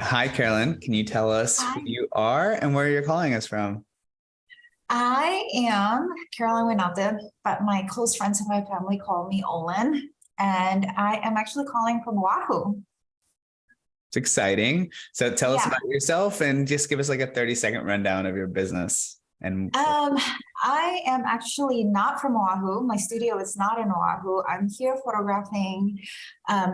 Hi, Carolyn. Can you tell us who Hi. you are and where you're calling us from? I am Caroline Winate, but my close friends and my family call me Olin, and I am actually calling from Oahu. It's exciting. So tell us Yeah. about yourself and just give us like a 30-second rundown of your business. And Um, I am actually not from Oahu. My studio is not in Oahu. I'm here photographing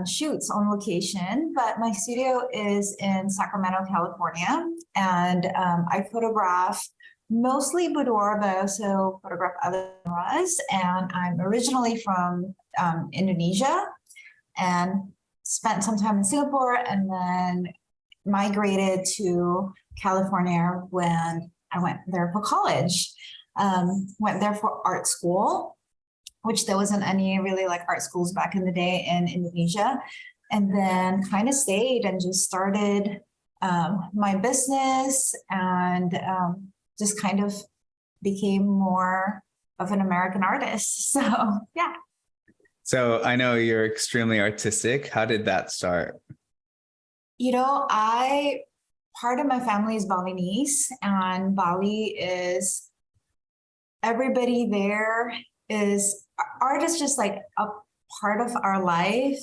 shoots on location, but my studio is in Sacramento, California, and I photograph mostly boudoir, but I also photograph other genres. And I'm originally from Indonesia and spent some time in Singapore, and then migrated to California when I went there for college. Went there for art school, which there wasn't any really like art schools back in the day in Indonesia. And then kind of stayed and just started my business and just kind of became more of an American artist. So, yeah. so I know you're extremely artistic. How did that start? I part of my family is Balinese, and Bali is everybody there is art is just like a part of our life.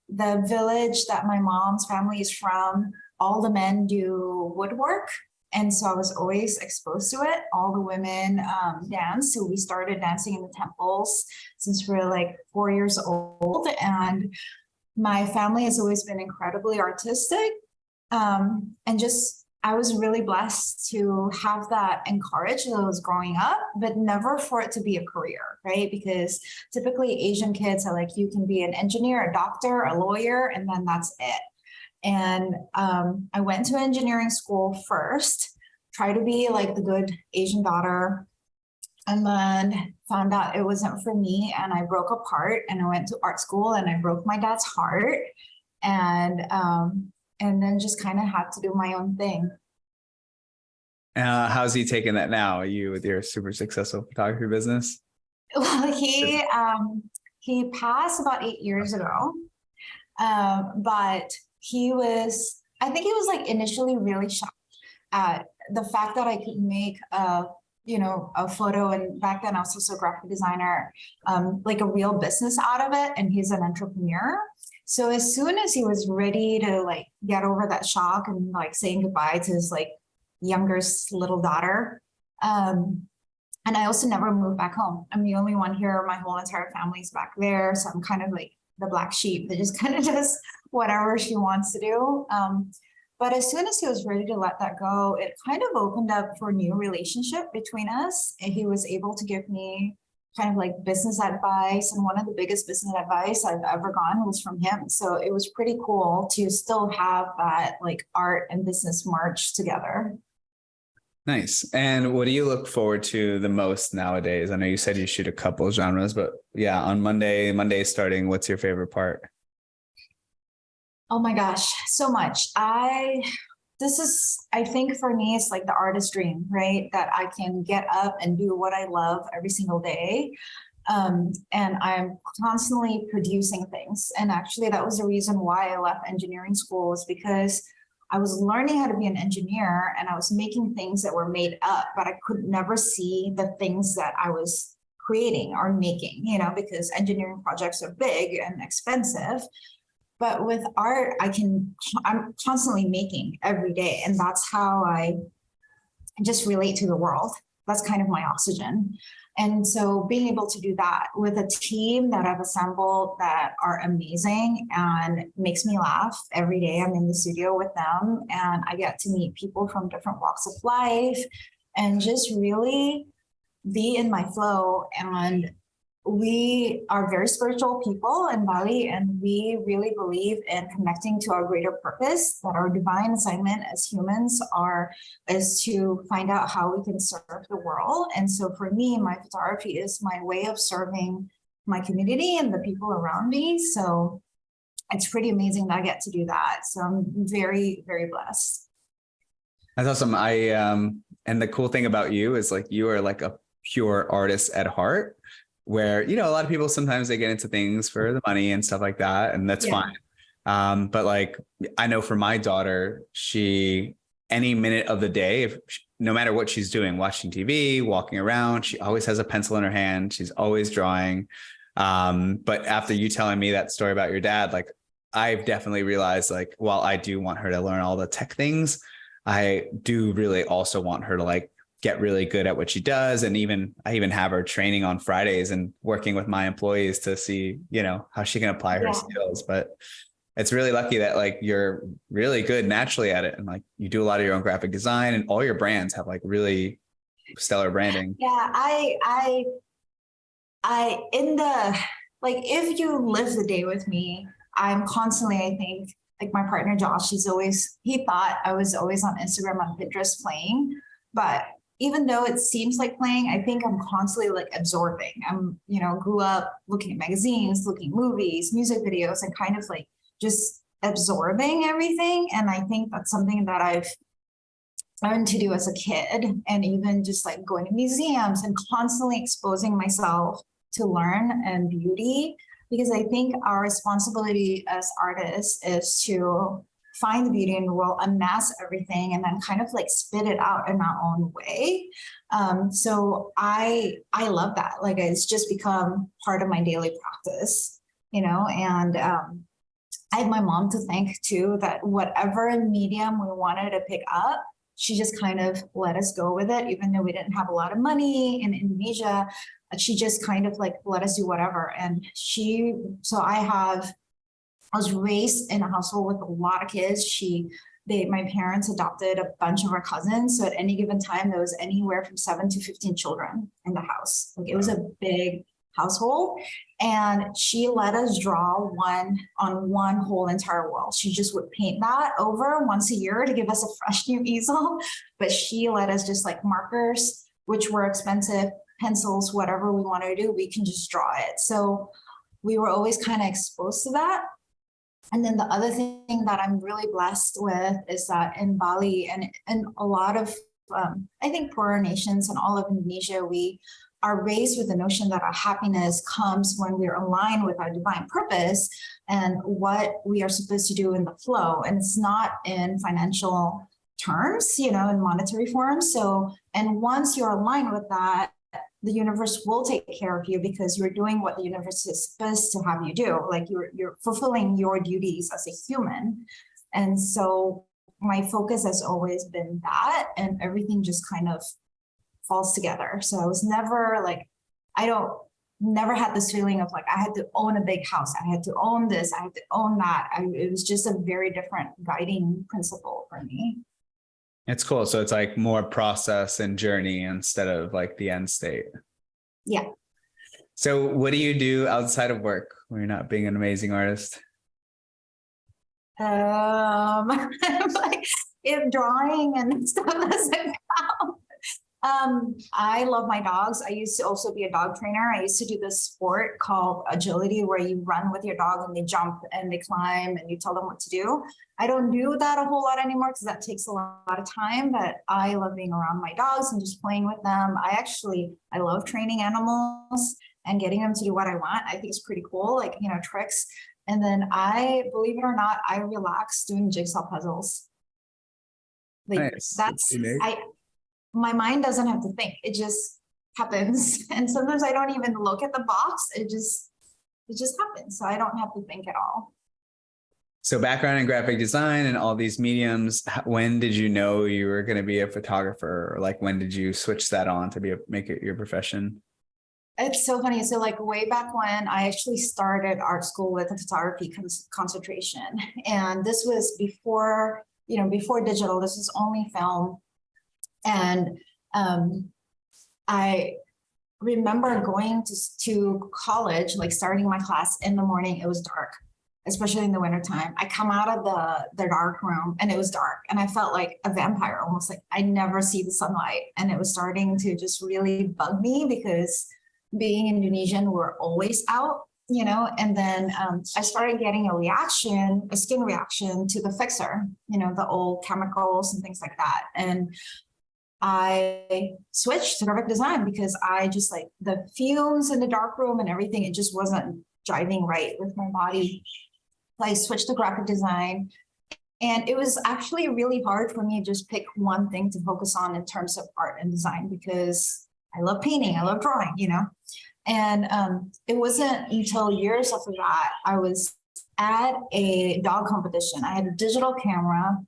The village that my mom's family is from, all the men do woodwork. And so I was always exposed to it. All the women dance. So we started dancing in the temples since we were like 4 years old. And my family has always been incredibly artistic. And just, I was really blessed to have that encouraged as I was growing up, but never for it to be a career, right? Because typically Asian kids are like, you can be an engineer, a doctor, a lawyer, and then that's it. And I went to engineering school first, try to be like the good Asian daughter, and then found out it wasn't for me, and I broke apart and I went to art school and I broke my dad's heart, and then just kind of had to do my own thing. How's he taking that now? Are you with your super successful photography business? Well, Is- he passed about 8 years ago, but I think he was like initially really shocked at the fact that I could make a photo, and back then I was also a graphic designer, like a real business out of it, and he's an entrepreneur. So as soon as he was ready to like get over that shock and like saying goodbye to his like younger little daughter, and I also never moved back home. I'm the only one here. My whole entire family's back there, so I'm kind of like the black sheep that just kind of does whatever she wants to do. But as soon as he was ready to let that go, it kind of opened up for a new relationship between us. And he was able to give me kind of like business advice. And one of the biggest business advice I've ever gotten was from him. So it was pretty cool to still have that like art and business merge together. Nice. And what do you look forward to the most nowadays? I know you said you shoot a couple genres, but yeah, on Monday starting, what's your favorite part? Oh my gosh, so much. I think for me, it's like the artist dream, right? That I can get up and do what I love every single day. And I'm constantly producing things. And actually, that was the reason why I left engineering school, is because I was learning how to be an engineer and I was making things that were made up, but I could never see the things that I was creating or making, because engineering projects are big and expensive. But with art, I'm constantly making every day. And that's how I just relate to the world. That's kind of my oxygen. And so being able to do that with a team that I've assembled that are amazing and makes me laugh every day. I'm in the studio with them and I get to meet people from different walks of life and just really be in my flow. And we are very spiritual people in Bali, and we really believe in connecting to our greater purpose, that our divine assignment as humans is to find out how we can serve the world. And so for me, my photography is my way of serving my community and the people around me. So it's pretty amazing that I get to do that. So I'm very, very blessed. That's awesome. And the cool thing about you is like you are like a pure artist at heart, where, a lot of people sometimes they get into things for the money and stuff like that, and that's Yeah. fine. But like, I know for my daughter, any minute of the day, no matter what she's doing, watching TV, walking around, she always has a pencil in her hand. She's always drawing. But after you telling me that story about your dad, like, I've definitely realized, like, while I do want her to learn all the tech things, I do really also want her to like get really good at what she does. And I even have her training on Fridays and working with my employees to see, how she can apply her skills. But it's really lucky that like you're really good naturally at it. And like you do a lot of your own graphic design, and all your brands have like really stellar branding. Yeah, if you live the day with me, I'm constantly, I think, like my partner Josh, he thought I was always on Instagram, on Pinterest playing, but even though it seems like playing, I think I'm constantly like absorbing. Grew up looking at magazines, looking at movies, music videos, and kind of like just absorbing everything. And I think that's something that I've learned to do as a kid, and even just like going to museums and constantly exposing myself to learn and beauty, because I think our responsibility as artists is to find the beauty in the world, amass everything, and then kind of like spit it out in our own way. So I love that. Like it's just become part of my daily practice, and I had my mom to thank too, that whatever medium we wanted to pick up, she just kind of let us go with it, even though we didn't have a lot of money in Indonesia. She just kind of like let us do whatever. And I was raised in a household with a lot of kids. My parents adopted a bunch of our cousins. So at any given time, there was anywhere from 7 to 15 children in the house. Like it was a big household. And she let us draw on one whole entire wall. She just would paint that over once a year to give us a fresh new easel. But she let us just like markers, which were expensive, pencils, whatever we wanted to do, we can just draw it. So we were always kind of exposed to that. And then the other thing that I'm really blessed with is that in Bali and a lot of, I think, poorer nations and all of Indonesia, we are raised with the notion that our happiness comes when we're aligned with our divine purpose and what we are supposed to do in the flow. And it's not in financial terms, in monetary forms. So, and once you're aligned with that, the universe will take care of you because you're doing what the universe is supposed to have you do. Like you're fulfilling your duties as a human. And so my focus has always been that, and everything just kind of falls together. So I was never like, never had this feeling of like, I had to own a big house. I had to own this. I had to own that. It was just a very different guiding principle for me. It's cool. So it's like more process and journey instead of like the end state. Yeah. So what do you do outside of work when you're not being an amazing artist? Like if drawing and stuff doesn't count. I love my dogs. I used to also be a dog trainer. I used to do this sport called agility, where you run with your dog and they jump and they climb and you tell them what to do. I don't do that a whole lot anymore because that takes a lot of time, but I love being around my dogs and just playing with them. I love training animals and getting them to do what I want. I think it's pretty cool, like, tricks. And then believe it or not, I relax doing jigsaw puzzles. Like nice. My mind doesn't have to think. It just happens. And sometimes I don't even look at the box. It just happens. So I don't have to think at all. So background in graphic design and all these mediums, when did you know you were going to be a photographer? Or like when did you switch that on to make it your profession? It's so funny. So like way back when I actually started art school with a photography concentration. And this was before digital, this was only film. And I remember going to college, like starting my class in the morning. It was dark, especially in the wintertime. I come out of the dark room and it was dark. And I felt like a vampire, almost like I never see the sunlight. And it was starting to just really bug me because being Indonesian, we're always out, and then I started getting a skin reaction to the fixer, the old chemicals and things like that. And I switched to graphic design because I just like the fumes in the dark room and everything. It just wasn't jiving right with my body. I switched to graphic design. And it was actually really hard for me to just pick one thing to focus on in terms of art and design, because I love painting, I love drawing, And it wasn't until years after that I was at a dog competition. I had a digital camera,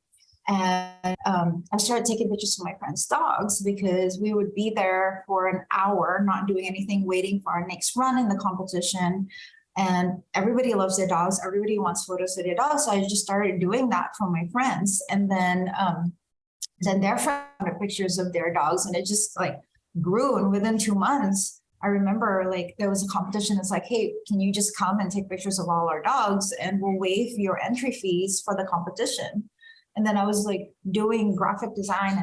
and I started taking pictures of my friends' dogs, because we would be there for an hour, not doing anything, waiting for our next run in the competition. And everybody loves their dogs. Everybody wants photos of their dogs. So I just started doing that for my friends. And then their friends wanted pictures of their dogs, and it just like grew. And within 2 months, I remember like there was a competition. It's like, hey, can you just come and take pictures of all our dogs, and we'll waive your entry fees for the competition. And then I was like doing graphic design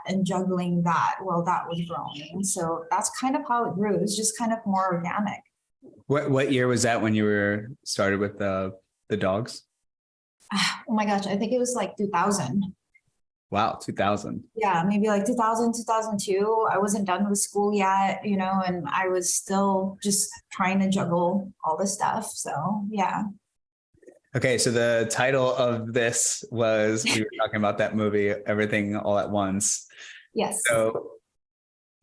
and juggling that while that was growing. So that's kind of how it grew. It was just kind of more organic. What year was that when you were started with the dogs? Oh my gosh, I think it was like 2000. Wow, 2000. Yeah, maybe like 2000, 2002. I wasn't done with school yet, and I was still just trying to juggle all the stuff. So yeah. Okay, so the title of this was, we were talking about that movie, Everything All at Once. Yes. So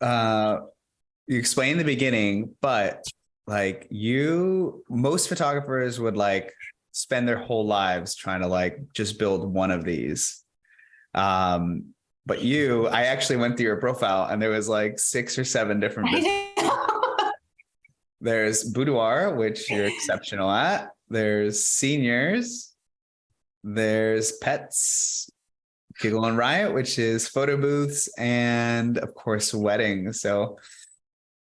you explained the beginning, but like most photographers would like spend their whole lives trying to like just build one of these. But I actually went through your profile and there was like 6 or 7 different businesses. There's boudoir, which you're exceptional at. There's seniors. There's pets, Giggle and Riot, which is photo booths, and of course, weddings. So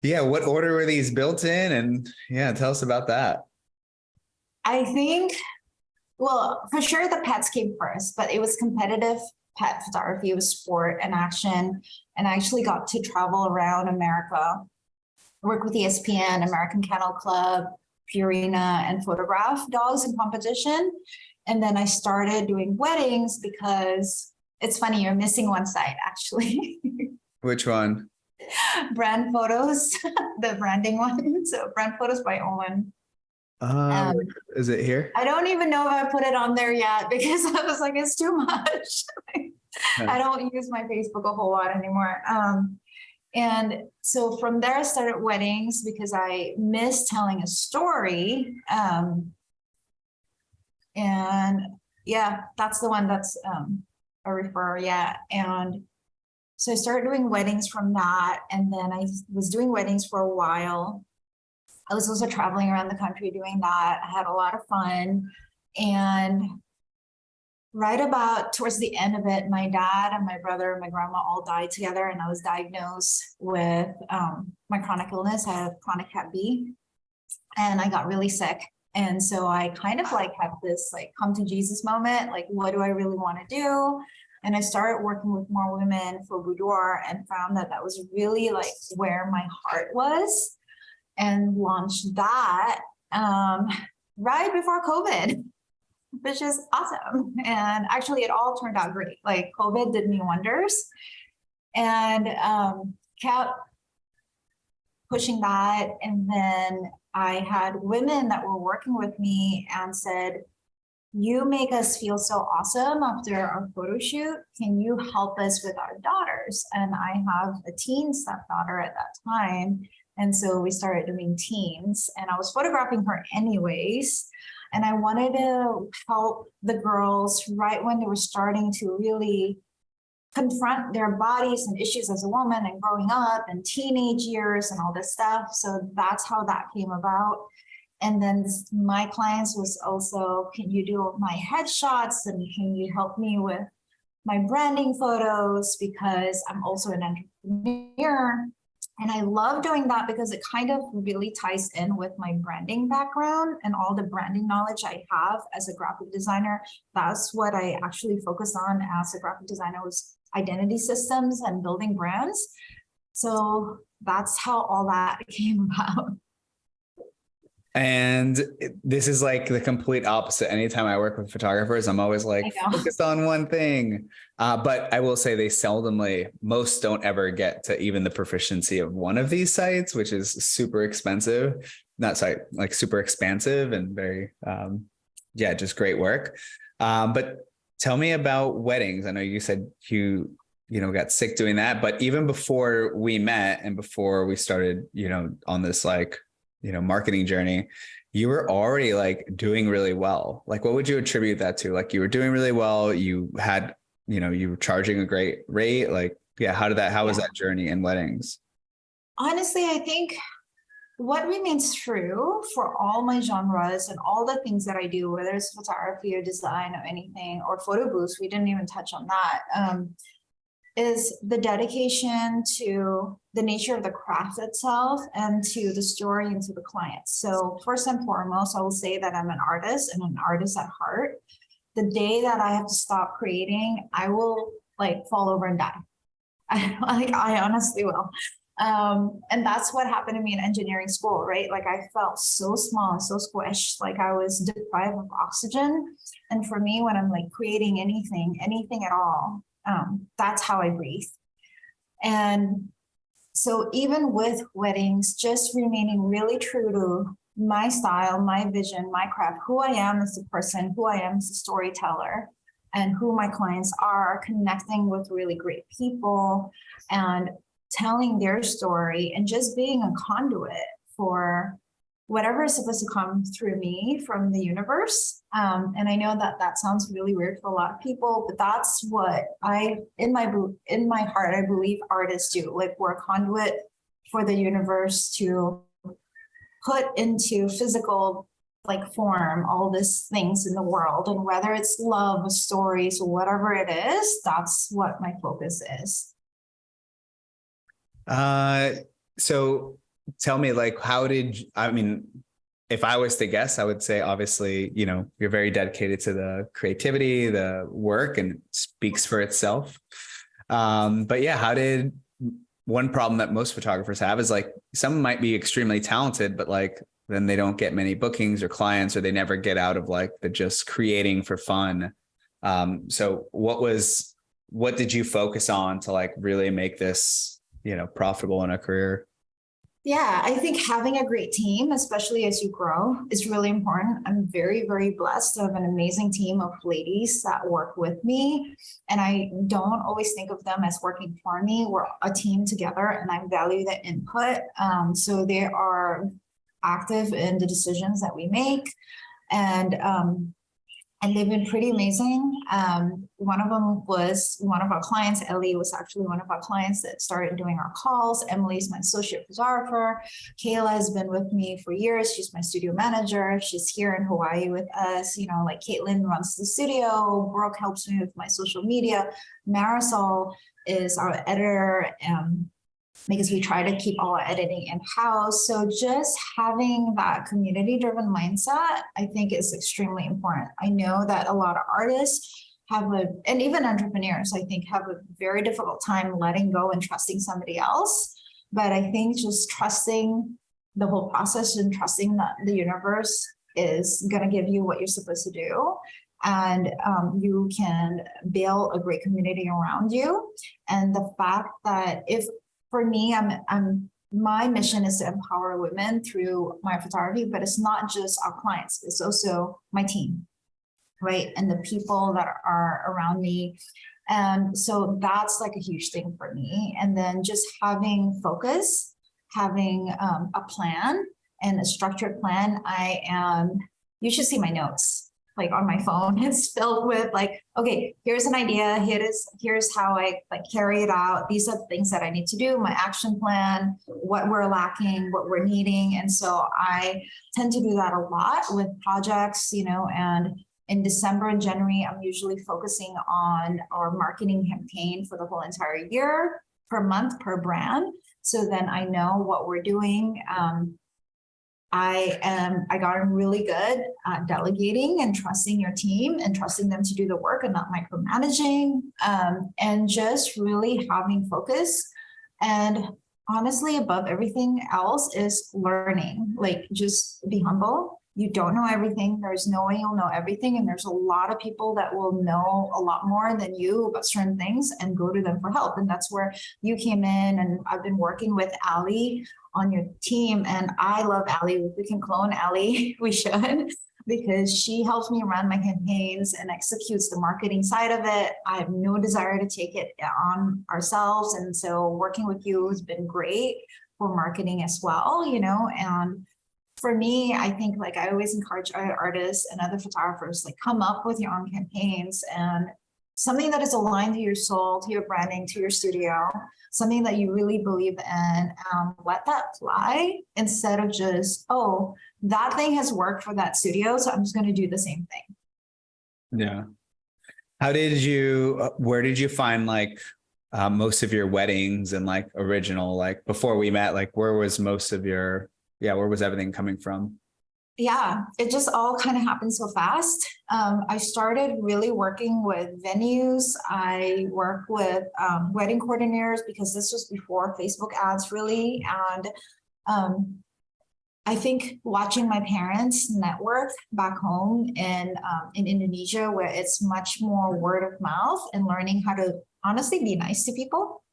yeah, what order were these built in? And yeah, tell us about that. I think, well, for sure the pets came first, but it was competitive pet photography. It was sport and action. And I actually got to travel around America, work with ESPN, American Kennel Club, Purina, and photograph dogs in competition. And then I started doing weddings, because it's funny, you're missing one side actually. Which one? Brand photos, the branding one. So brand photos by Owen. Is it here? I don't even know if I put it on there yet, because I was like, it's too much. I don't use my Facebook a whole lot anymore. And so from there, I started weddings because I miss telling a story. And yeah, that's the one that's a refer. Yeah. And so I started doing weddings from that. And then I was doing weddings for a while. I was also traveling around the country doing that. I had a lot of fun. And right about towards the end of it, my dad and my brother and my grandma all died together, and I was diagnosed with my chronic illness. I have chronic Hep B, and I got really sick. And so I kind of like had this like come to Jesus moment, like, what do I really want to do? And I started working with more women for boudoir, and found that that was really like where my heart was, and launched that right before COVID, which is awesome. And actually it all turned out great. Like COVID did me wonders, and kept pushing that. And then I had women that were working with me and said, you make us feel so awesome after our photo shoot. Can you help us with our daughters? And I have a teen stepdaughter at that time. And so we started doing teens, and I was photographing her anyways. And I wanted to help the girls right when they were starting to really confront their bodies and issues as a woman, and growing up and teenage years and all this stuff. So that's how that came about. And then my clients was also, can you do my headshots, and can you help me with my branding photos, because I'm also an entrepreneur. And I love doing that because it kind of really ties in with my branding background and all the branding knowledge I have as a graphic designer. That's what I actually focus on as a graphic designer, was identity systems and building brands. So that's how all that came about. And this is like the complete opposite. Anytime I work with photographers, I'm always like, focus on one thing. But I will say most don't ever get to even the proficiency of one of these sites, which is super expensive. Not site, like super expansive and very yeah, just great work. But tell me about weddings. I know you said you got sick doing that, but even before we met and before we started, on this marketing journey, you were already like doing really well. Like, what would you attribute that to? Like, you were doing really well. You had, you were charging a great rate. Like, yeah, how was that journey in weddings? Honestly, I think what remains true for all my genres and all the things that I do, whether it's photography or design or anything, or photo booths, we didn't even touch on that, is the dedication to the nature of the craft itself and to the story and to the client. So first and foremost, I will say that I'm an artist and an artist at heart. The day that I have to stop creating, I will like fall over and die. I honestly will. And that's what happened to me in engineering school, right? Like I felt so small and so squished, like I was deprived of oxygen. And for me, when I'm like creating anything at all, that's how I breathe. And so even with weddings, just remaining really true to my style, my vision, my craft, who I am as a person, who I am as a storyteller, and who my clients are, connecting with really great people and telling their story and just being a conduit for whatever is supposed to come through me from the universe. And I know that that sounds really weird for a lot of people, but that's what in my heart, I believe artists do. Like we're a conduit for the universe to put into physical like form all these things in the world, and whether it's love, stories, whatever it is, that's what my focus is. So tell me, like, if I was to guess, I would say, obviously, you're very dedicated to the creativity, the work, and it speaks for itself. But yeah, one problem that most photographers have is like, some might be extremely talented, but like, then they don't get many bookings or clients, or they never get out of like the just creating for fun. So what did you focus on to like really make this, profitable in a career? Yeah, I think having a great team, especially as you grow, is really important. I'm very, very blessed to have an amazing team of ladies that work with me. And I don't always think of them as working for me. We're a team together, and I value the input. So they are active in the decisions that we make. And they've been pretty amazing. One of them was one of our clients. Ellie was actually one of our clients that started doing our calls. Emily's my associate photographer. Kayla has been with me for years. She's my studio manager. She's here in Hawaii with us. Like Caitlin runs the studio. Brooke helps me with my social media. Marisol is our editor. Because we try to keep all our editing in-house. So just having that community-driven mindset, I think, is extremely important. I know that a lot of artists and even entrepreneurs, I think, have a very difficult time letting go and trusting somebody else. But I think just trusting the whole process and trusting that the universe is going to give you what you're supposed to do. And you can build a great community around you. And the fact that for me, my mission is to empower women through my photography, but it's not just our clients, it's also my team, right? And the people that are around me. And so that's like a huge thing for me. And then just having focus, having a plan and a structured plan. You should see my notes. Like on my phone, it's filled with like, okay, here's an idea. Here's how I like carry it out. These are the things that I need to do, my action plan, what we're lacking, what we're needing. And so I tend to do that a lot with projects, and in December and January, I'm usually focusing on our marketing campaign for the whole entire year, per month, per brand. So then I know what we're doing. I got really good at delegating and trusting your team and trusting them to do the work and not micromanaging, and just really having focus. And honestly, above everything else is learning. Like, just be humble. You don't know everything. There's no way you'll know everything. And there's a lot of people that will know a lot more than you about certain things, and go to them for help. And that's where you came in. And I've been working with Ali on your team. And I love Ali. If we can clone Ali, we should. because she helps me run my campaigns and executes the marketing side of it. I have no desire to take it on ourselves. And so working with you has been great for marketing as well, and for me, I think like I always encourage other artists and other photographers, like come up with your own campaigns and something that is aligned to your soul, to your branding, to your studio, something that you really believe in, let that fly instead of just, oh, that thing has worked for that studio, so I'm just going to do the same thing. Yeah. Where did you find like most of your weddings and like original, like before we met, like where was everything coming from? Yeah, it just all kind of happened so fast. I started really working with venues. I worked with wedding coordinators because this was before Facebook ads really. And I think watching my parents network back home in Indonesia, where it's much more word of mouth and learning how to honestly be nice to people,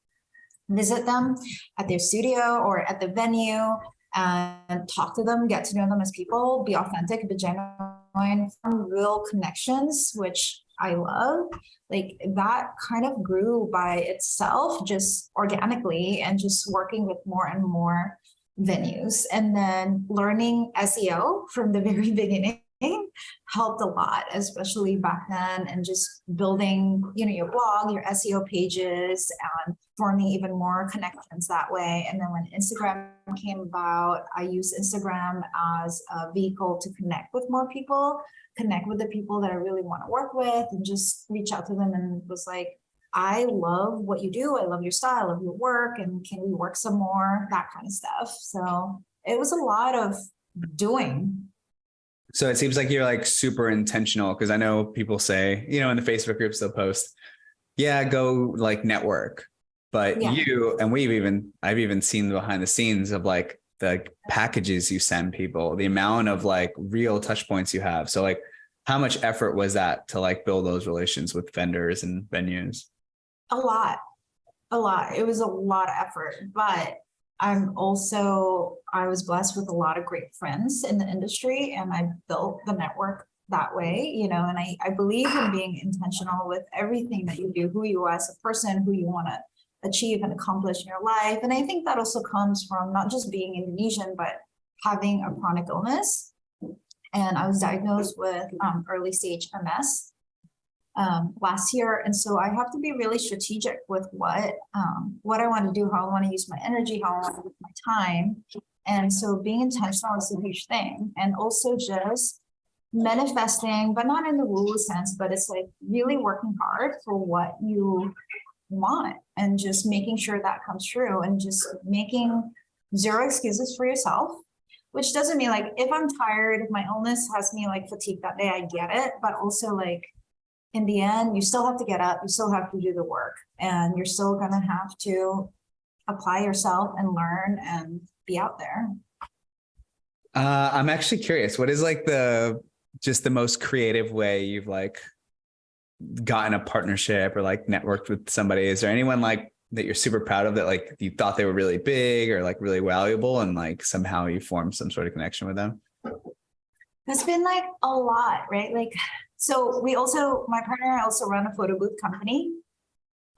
visit them at their studio or at the venue, and talk to them, get to know them as people, be authentic, be genuine, form real connections, which I love. Like that kind of grew by itself, just organically, and just working with more and more venues. And then learning SEO from the very beginning helped a lot, especially back then, and just building, your blog, your SEO pages, and forming even more connections that way. And then when Instagram came about, I used Instagram as a vehicle to connect with more people, connect with the people that I really want to work with, and just reach out to them and was like, I love what you do. I love your style, I love your work, and can we work some more? That kind of stuff. So it was a lot of doing. So it seems like you're like super intentional, because I know people say, in the Facebook groups, they'll post, yeah, go like network. But I've even seen behind the scenes of like the packages you send people, the amount of like real touch points you have. So like, how much effort was that to like build those relations with vendors and venues? A lot. It was a lot of effort, but I was blessed with a lot of great friends in the industry, and I built the network that way, and I believe in being intentional with everything that you do, who you are as a person, who you want to achieve and accomplish in your life. And I think that also comes from not just being Indonesian, but having a chronic illness. And I was diagnosed with early stage MS last year. And so I have to be really strategic with what I want to do, how I want to use my energy, how I want to use my time. And so being intentional is a huge thing. And also just manifesting, but not in the woo sense, but it's like really working hard for what you want and just making sure that comes true, and just making zero excuses for yourself, which doesn't mean like if I'm tired, if my illness has me like fatigued that day, I get it. But also like in the end, you still have to get up, you still have to do the work, and you're still going to have to apply yourself and learn and be out there. I'm actually curious, what is like the most creative way you've like gotten a partnership or like networked with somebody? Is there anyone like that you're super proud of that like you thought they were really big or like really valuable, and like somehow you formed some sort of connection with them? That's been like a lot, right? Like, so my partner and I also run a photo booth company,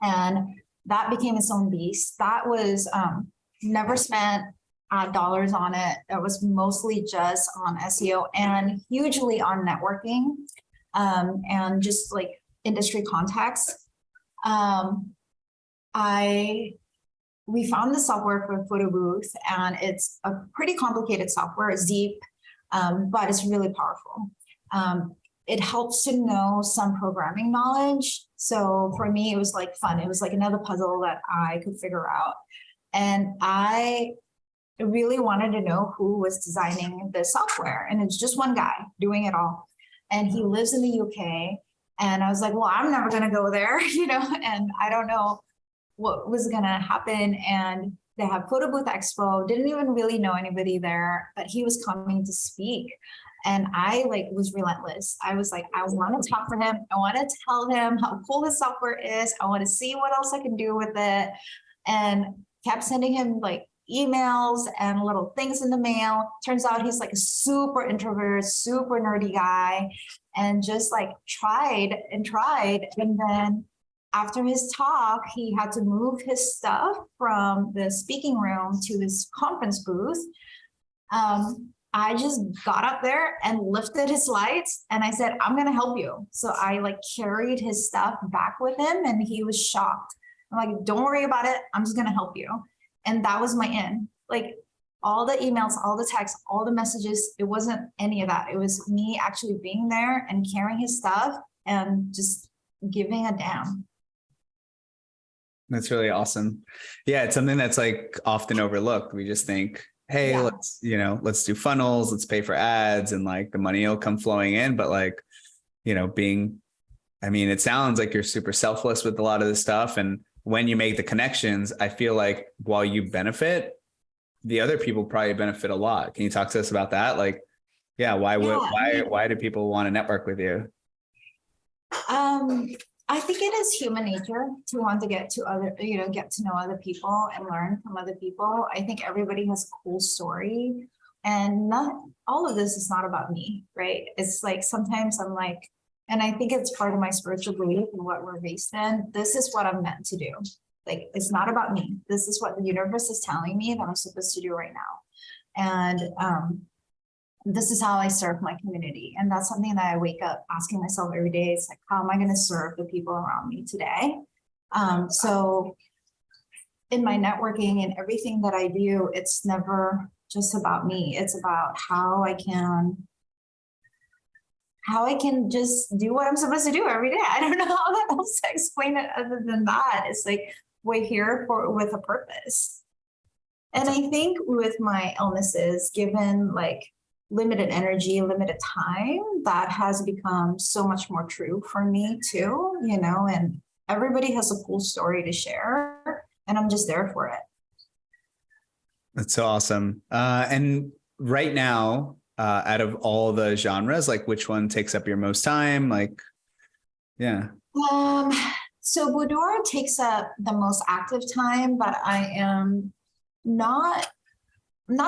and that became its own beast. That was never spent dollars on it. It was mostly just on SEO and hugely on networking and just like industry contacts. We found the software for photo booth, and it's a pretty complicated software. It's deep, but it's really powerful. It helps to know some programming knowledge. So for me, it was like fun. It was like another puzzle that I could figure out. And I really wanted to know who was designing the software. And it's just one guy doing it all. And he lives in the UK. And I was like, well, I'm never going to go there, and I don't know what was going to happen. And they have Photo Booth Expo, didn't even really know anybody there, but he was coming to speak. And I was relentless. I was like, I want to talk to him. I want to tell him how cool his software is. I want to see what else I can do with it. And kept sending him like emails and little things in the mail. Turns out he's like a super introvert, super nerdy guy, and just like tried and tried. And then after his talk, he had to move his stuff from the speaking room to his conference booth. I just got up there and lifted his lights and I said, I'm going to help you. So I like carried his stuff back with him and he was shocked. I'm like, don't worry about it. I'm just going to help you. And that was my in. Like all the emails, all the texts, all the messages, it wasn't any of that. It was me actually being there and carrying his stuff and just giving a damn. That's really awesome. Yeah, it's something that's like often overlooked. We just think, hey, Yeah. let's do funnels, let's pay for ads, and like the money will come flowing in. But like, it sounds like you're super selfless with a lot of this stuff. And when you make the connections, I feel like while you benefit, the other people probably benefit a lot. Can you talk to us about that? Like, yeah, why do people want to network with you? I think it is human nature to want to get to know other people and learn from other people. I think everybody has a cool story, and not all of this is not about me, right? It's like sometimes I'm like, and I think it's part of my spiritual belief and what we're based in. This is what I'm meant to do. Like, it's not about me. This is what the universe is telling me that I'm supposed to do right now. And this is how I serve my community. And that's something that I wake up asking myself every day. It's like, how am I going to serve the people around me today? So in my networking and everything that I do, it's never just about me. It's about how I can just do what I'm supposed to do every day. I don't know how else to explain it other than that. It's like we're here with a purpose. And I think with my illnesses, given like limited energy, limited time, that has become so much more true for me too, and everybody has a cool story to share and I'm just there for it. That's so awesome. And right now, out of all the genres, like which one takes up your most time? Like, yeah. So Boudoir takes up the most active time, but I am not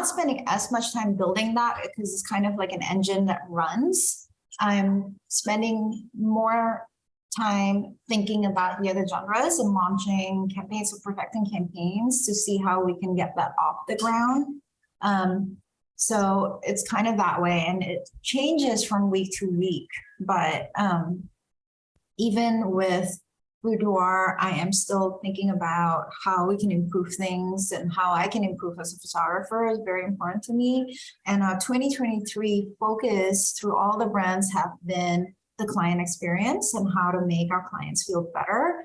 spending as much time building that because it's kind of like an engine that runs. I'm spending more time thinking about the other genres and launching campaigns, so perfecting campaigns to see how we can get that off the ground. So it's kind of that way, and it changes from week to week. But even with Boudoir, I am still thinking about how we can improve things and how I can improve as a photographer is very important to me. And our 2023 focus through all the brands have been the client experience and how to make our clients feel better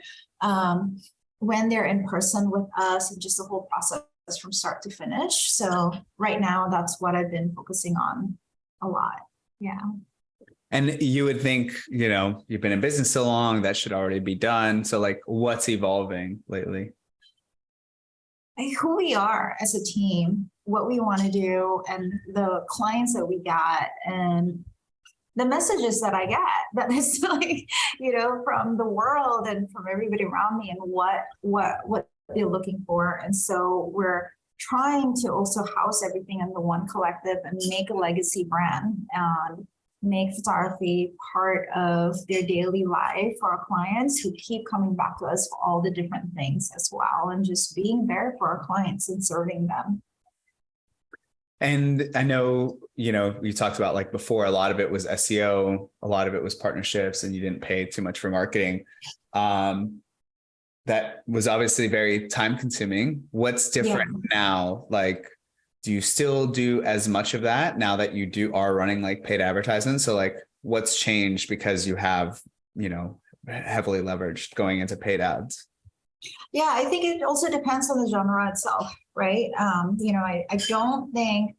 when they're in person with us, and just the whole process from start to finish. So right now, that's what I've been focusing on a lot. Yeah. And you would think, you've been in business so long, that should already be done. So like, what's evolving lately? Who we are as a team, what we want to do, and the clients that we got, and the messages that I get, that is like, from the world and from everybody around me, and what they're looking for. And so we're trying to also house everything in the one collective and make a legacy brand and make photography part of their daily life for our clients who keep coming back to us for all the different things as well, and just being there for our clients and serving them. And I know, you talked about like before, a lot of it was SEO, a lot of it was partnerships, and you didn't pay too much for marketing. That was obviously very time consuming. What's different now? Like, do you still do as much of that now that you are running like paid advertisements? So like, what's changed because you have, heavily leveraged going into paid ads? Yeah, I think it also depends on the genre itself, right? I don't think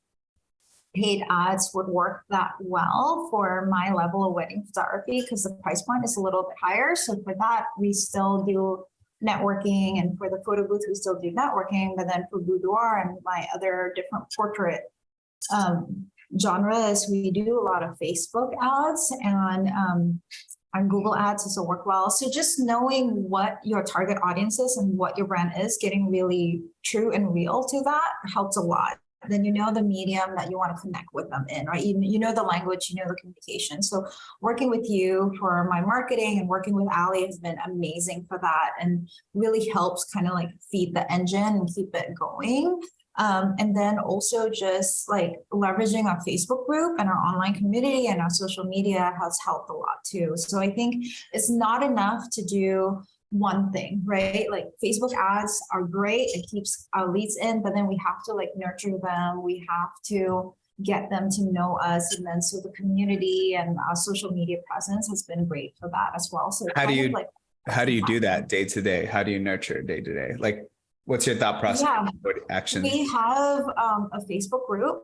paid ads would work that well for my level of wedding photography because the price point is a little bit higher. So for that, we still do networking, and for the photo booth, we still do networking. But then for Boudoir and my other different portrait genres, we do a lot of Facebook ads, and And Google Ads also work well. So just knowing what your target audience is and what your brand is, getting really true and real to that helps a lot. Then you know the medium that you want to connect with them in, right? You know the language, you know the communication. So working with you for my marketing and working with Ali has been amazing for that, and really helps kind of like feed the engine and keep it going. And then also just like leveraging our Facebook group and our online community and our social media has helped a lot too. So I think it's not enough to do one thing, right? Like Facebook ads are great. It keeps our leads in, but then we have to like nurture them. We have to get them to know us. And then so the community and our social media presence has been great for that as well. So How do kind of you like how do you do that day to day? How do you nurture day to day? Like, what's your thought process? Yeah, What actions? we have a Facebook group.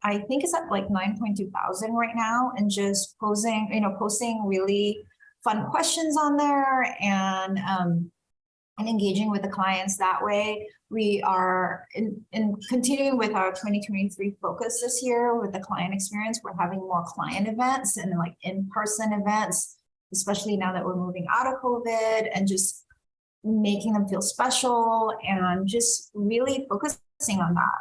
I think it's at like 9.2 thousand right now, and just posting really fun questions on there, and engaging with the clients that way. We are in continuing with our 2023 focus this year with the client experience. We're having more client events and like in-person events, especially now that we're moving out of COVID, and just making them feel special and just really focusing on that.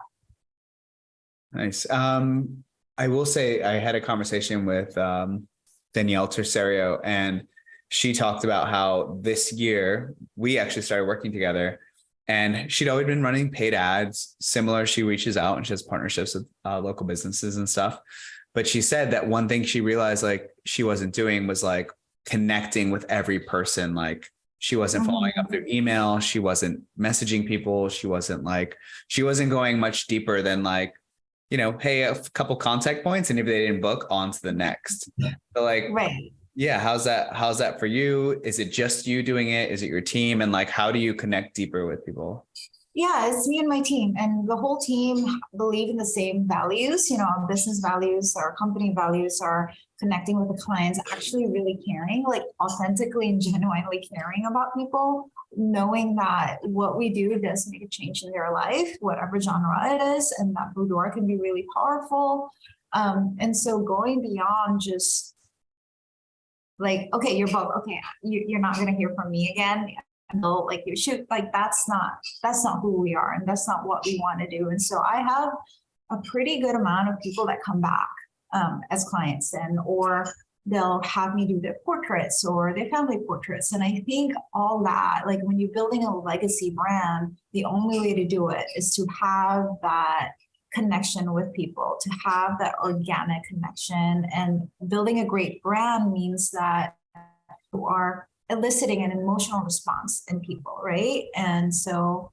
Nice. I will say I had a conversation with Danielle Tercerio, and she talked about how this year we actually started working together, and she'd always been running paid ads. Similar, she reaches out and she has partnerships with local businesses and stuff. But she said that one thing she realized like she wasn't doing was like connecting with every person. Like she wasn't following up through email. She wasn't messaging people. She wasn't going much deeper than like, hey, a couple contact points, and if they didn't book, on to the next. So like, Right. yeah, how's that for you? Is it just you doing it? Is it your team? And like, how do you connect deeper with people? Yeah, it's me and my team, and the whole team believe in the same values. Our business values, our company values are connecting with the clients, actually really caring, like authentically and genuinely caring about people, knowing that what we do does make a change in their life, whatever genre it is, and that boudoir can be really powerful. And so going beyond just like, okay, you're booked. Okay, you're not going to hear from me again. Until like you shoot, like that's not who we are, and that's not what we want to do. And so I have a pretty good amount of people that come back as clients, or they'll have me do their portraits or their family portraits. And I think all that, like when you're building a legacy brand, the only way to do it is to have that connection with people, to have that organic connection. And building a great brand means that you are eliciting an emotional response in people, right? And so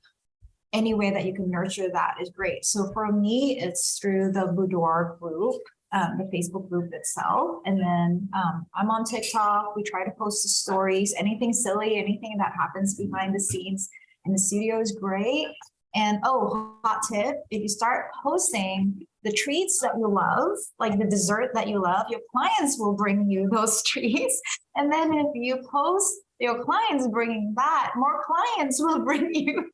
any way that you can nurture that is great. So for me, it's through the boudoir group, the Facebook group itself. And then I'm on TikTok. We try to post the stories, anything silly, anything that happens behind the scenes in the studio is great. And hot tip, if you start posting the treats that you love, like the dessert that you love, your clients will bring you those treats. And then if you post your clients bringing that, more clients will bring you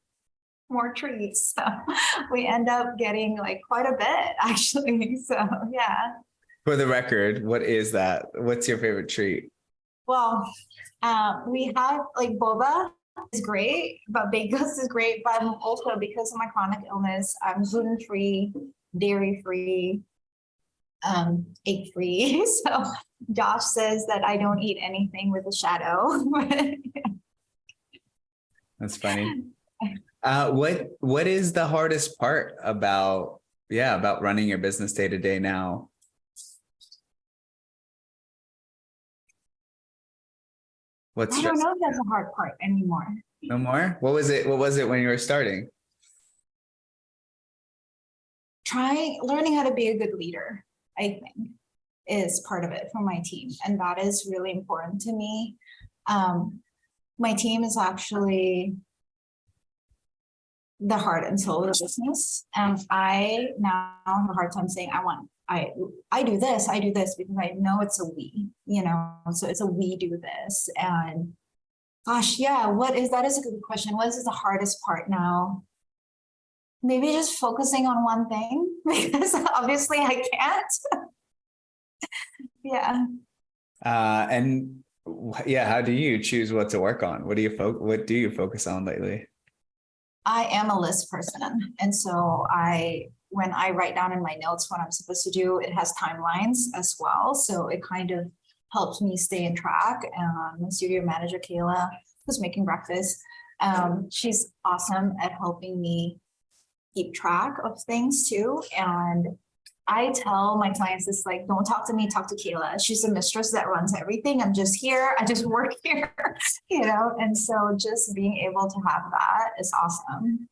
more treats. So we end up getting like quite a bit actually. So yeah. For the record, what is that? What's your favorite treat? Well, we have like boba is great, but bagels is great. But I'm also, because of my chronic illness, I'm gluten-free, dairy-free, egg-free. So Josh says that I don't eat anything with a shadow. That's funny. What is the hardest part about running your business day to day now? I don't know if that's a hard part anymore. No more? What was it when you were starting? Learning how to be a good leader, I think, is part of it for my team. And that is really important to me. My team is actually the heart and soul of the business. And I now have a hard time saying I do this because I know it's a we, so it's a we do this. And gosh, yeah, that is a good question. What is the hardest part now? Maybe just focusing on one thing, because obviously I can't. Yeah. And Yeah, how do you choose what to work on? What do you focus on lately? I am a list person. And so when I write down in my notes what I'm supposed to do, it has timelines as well. So it kind of helps me stay in track. My studio manager, Kayla, who's making breakfast, she's awesome at helping me keep track of things too. And I tell my clients this, like, don't talk to me, talk to Kayla. She's the mistress that runs everything. I'm just here. I just work here, and so just being able to have that is awesome.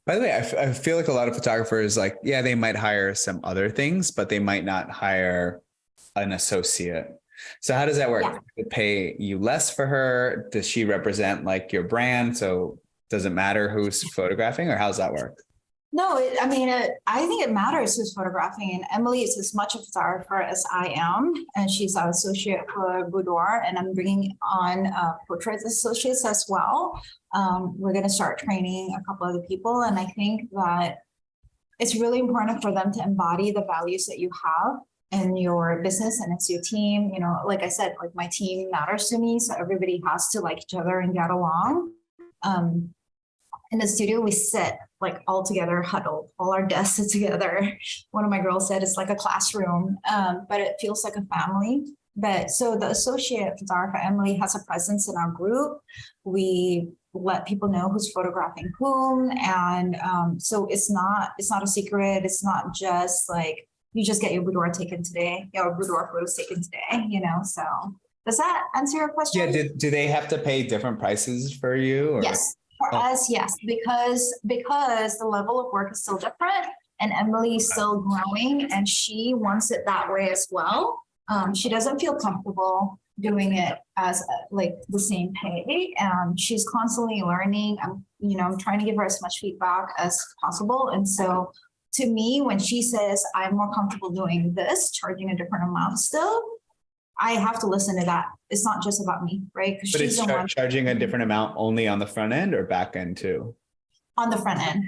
By the way, I feel like a lot of photographers, like, yeah, they might hire some other things, but they might not hire an associate. So how does that work? Yeah. Do they pay you less for her? Does she represent like your brand? So does it matter who's photographing, or how's that work? No, I think it matters who's photographing. And Emily is as much a photographer as I am, and she's our associate for Boudoir, and I'm bringing on portrait associates as well. We're going to start training a couple other people, and I think that it's really important for them to embody the values that you have in your business and it's your team. Like I said, like my team matters to me, so everybody has to like each other and get along. In the studio, we sit like all together, huddled, all our desks sit together. One of my girls said it's like a classroom, but it feels like a family. But so the associate photographer, Emily, has a presence in our group. We let people know who's photographing whom. And so it's not a secret. It's not just like, you just get your boudoir taken today, your boudoir photos taken today, so. Does that answer your question? Yeah. Do they have to pay different prices for you? Or? Yes. For us, yes, because the level of work is still different, and Emily is still growing, and she wants it that way as well. She doesn't feel comfortable doing it as like the same pay. She's constantly learning. I'm trying to give her as much feedback as possible, and so to me, when she says I'm more comfortable doing this, charging a different amount still, I have to listen to that. It's not just about me, right? Because But she's it's the one charging a different amount only on the front end or back end too? on the front end.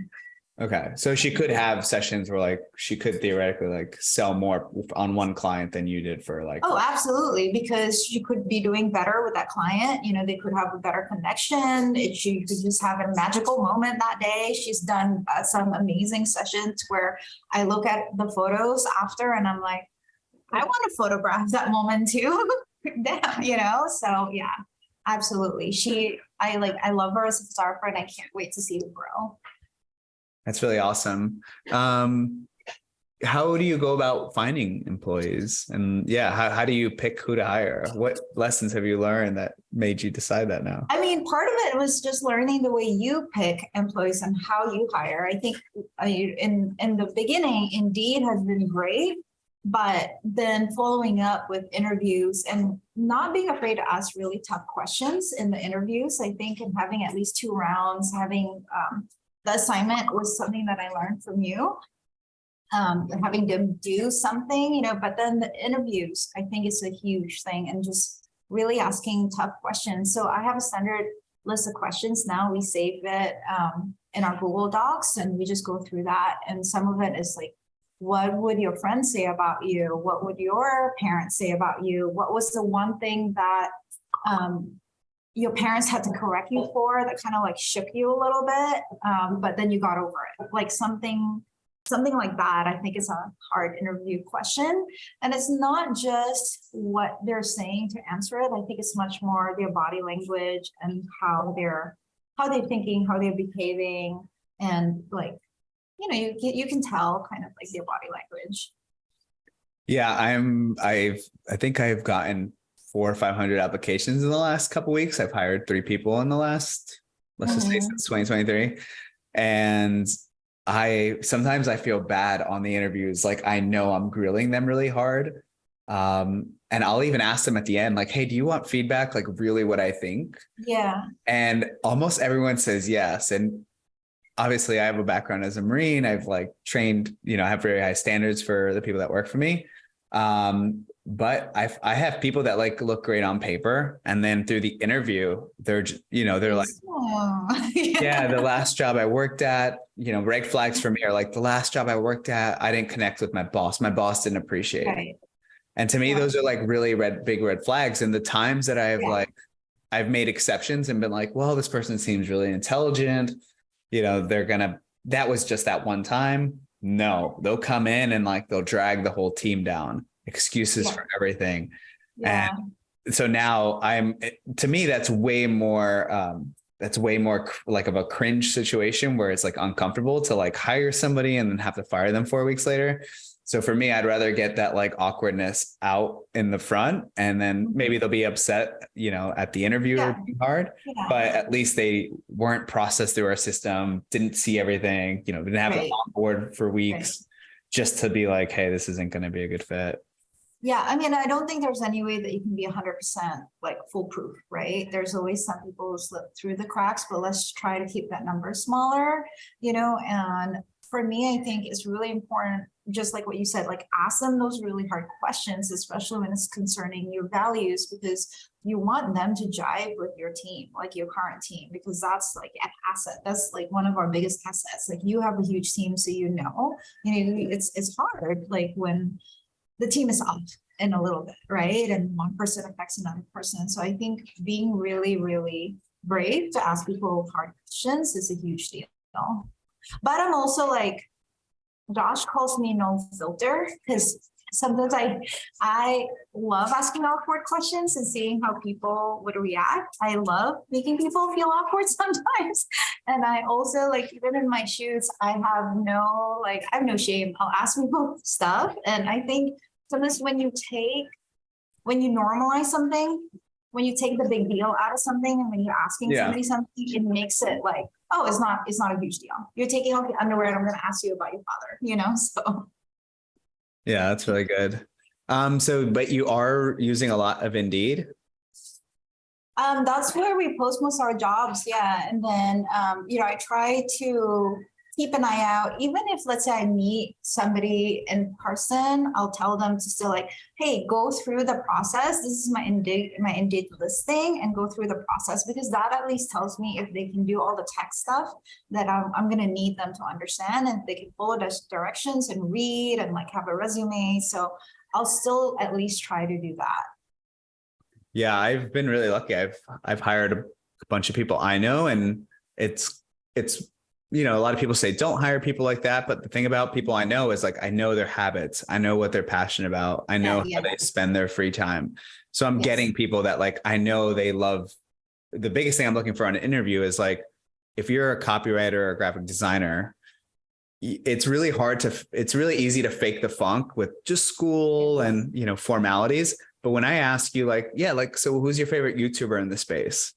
Okay. So she could have sessions where like she could theoretically like sell more on one client than you did for like. Oh, absolutely. Because she could be doing better with that client. They could have a better connection. She could just have a magical moment that day. She's done some amazing sessions where I look at the photos after and I'm like, I want to photograph that moment too. Damn, so yeah, absolutely. I love her as a photographer, and I can't wait to see her grow. That's really awesome. How do you go about finding employees? And yeah, how do you pick who to hire? What lessons have you learned that made you decide that now? Part of it was just learning the way you pick employees and how you hire. I think in the beginning, Indeed has been great. But then following up with interviews and not being afraid to ask really tough questions in the interviews, I think, and having at least 2 rounds, having the assignment was something that I learned from you. Having them do something, but then the interviews, I think is a huge thing, and just really asking tough questions. So I have a standard list of questions now. We save it in our Google Docs, and we just go through that. And some of it is like, what would your friends say about you? What would your parents say about you? What was the one thing that your parents had to correct you for that kind of like shook you a little bit, but then you got over it? Like something like that, I think is a hard interview question. And it's not just what they're saying to answer it. I think it's much more their body language and how they're thinking, how they're behaving, and like, you can tell kind of like their body language. Yeah, I think I've gotten 400 or 500 applications in the last couple of weeks. I've hired 3 people in the last, let's just say, since 2023. And sometimes I feel bad on the interviews. Like I know I'm grilling them really hard. And I'll even ask them at the end, like, hey, do you want feedback? Like really what I think? Yeah. And almost everyone says yes. And obviously I have a background as a Marine. I've like trained, I have very high standards for the people that work for me. But I have people that like look great on paper, and then through the interview, they're like, yeah, the last job I worked at, red flags for me are like the last job I worked at, I didn't connect with my boss. My boss didn't appreciate it. And to me, Yeah. those are like really big red flags. And the times that Yeah. I've made exceptions and been like, well, this person seems really intelligent. That was just that one time. No, they'll come in and like, they'll drag the whole team down, excuses Yeah. for everything. And Yeah. so now to me, that's way more like of a cringe situation where it's like uncomfortable to like hire somebody and then have to fire them 4 weeks later. So for me, I'd rather get that like awkwardness out in the front, and then maybe they'll be upset, at the interview or Yeah. being hard, Yeah. but at least they weren't processed through our system, didn't see everything, didn't have them Right. on board for Right. weeks just to be like, hey, this isn't going to be a good fit. Yeah, I mean, I don't think there's any way that you can be 100% like foolproof, right? There's always some people who slip through the cracks, but let's try to keep that number smaller, and for me, I think it's really important, just like what you said, like ask them those really hard questions, especially when it's concerning your values, because you want them to jive with your team, like your current team, because that's like an asset. That's like one of our biggest assets. Like you have a huge team, so it's hard, like when the team is off in a little bit, right? And one person affects another person. So I think being really, really brave to ask people hard questions is a huge deal. But I'm also like, Josh calls me no filter, because sometimes I love asking awkward questions and seeing how people would react. I love making people feel awkward sometimes. And I also like, even in my shoots, I have no shame. I'll ask people stuff. And I think sometimes when you normalize something, when you take the big deal out of something, and when you're asking Yeah. somebody something, it makes it like, oh, it's not a huge deal. You're taking off your underwear and I'm going to ask you about your father, so. Yeah, that's really good. But you are using a lot of Indeed. That's where we post most of our jobs. Yeah. And then, I try to keep an eye out, even if, let's say, I meet somebody in person, I'll tell them to still like, hey, go through the process. This is my Indeed listing, and go through the process, because that at least tells me if they can do all the tech stuff that I'm going to need them to understand, and they can follow the directions and read and like have a resume. So I'll still at least try to do that. Yeah, I've been really lucky. I've hired a bunch of people I know, and it's a lot of people say don't hire people like that, but the thing about people I know is like I know their habits, I know what they're passionate about, I know how they spend their free time. So I'm getting people that like I know they love. The biggest thing I'm looking for on an interview is like, if you're a copywriter or a graphic designer, it's really easy to fake the funk with just school and formalities. But when I ask you so who's your favorite YouTuber in the space?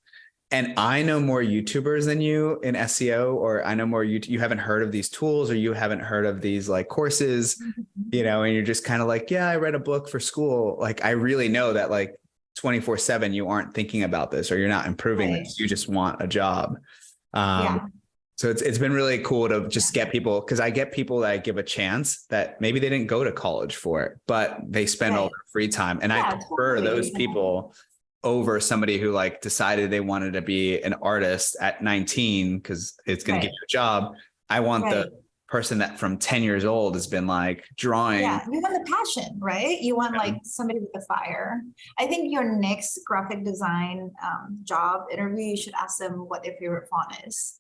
And I know more YouTubers than you in SEO, or I know more you haven't heard of these tools, or you haven't heard of these like courses, and you're just kind of like, yeah, I read a book for school. Like, I really know that like 24/7, you aren't thinking about this, or you're not improving this. You just want a job. So it's been really cool to just get people, because I get people that I give a chance that maybe they didn't go to college for it, but they spend all their free time. And I prefer those people over somebody who like decided they wanted to be an artist at 19 because it's going to get you a job. I want the person that from 10 years old has been like drawing. Yeah, you want the passion, right? You want like somebody with the fire. I think your next graphic design job interview, you should ask them what their favorite font is.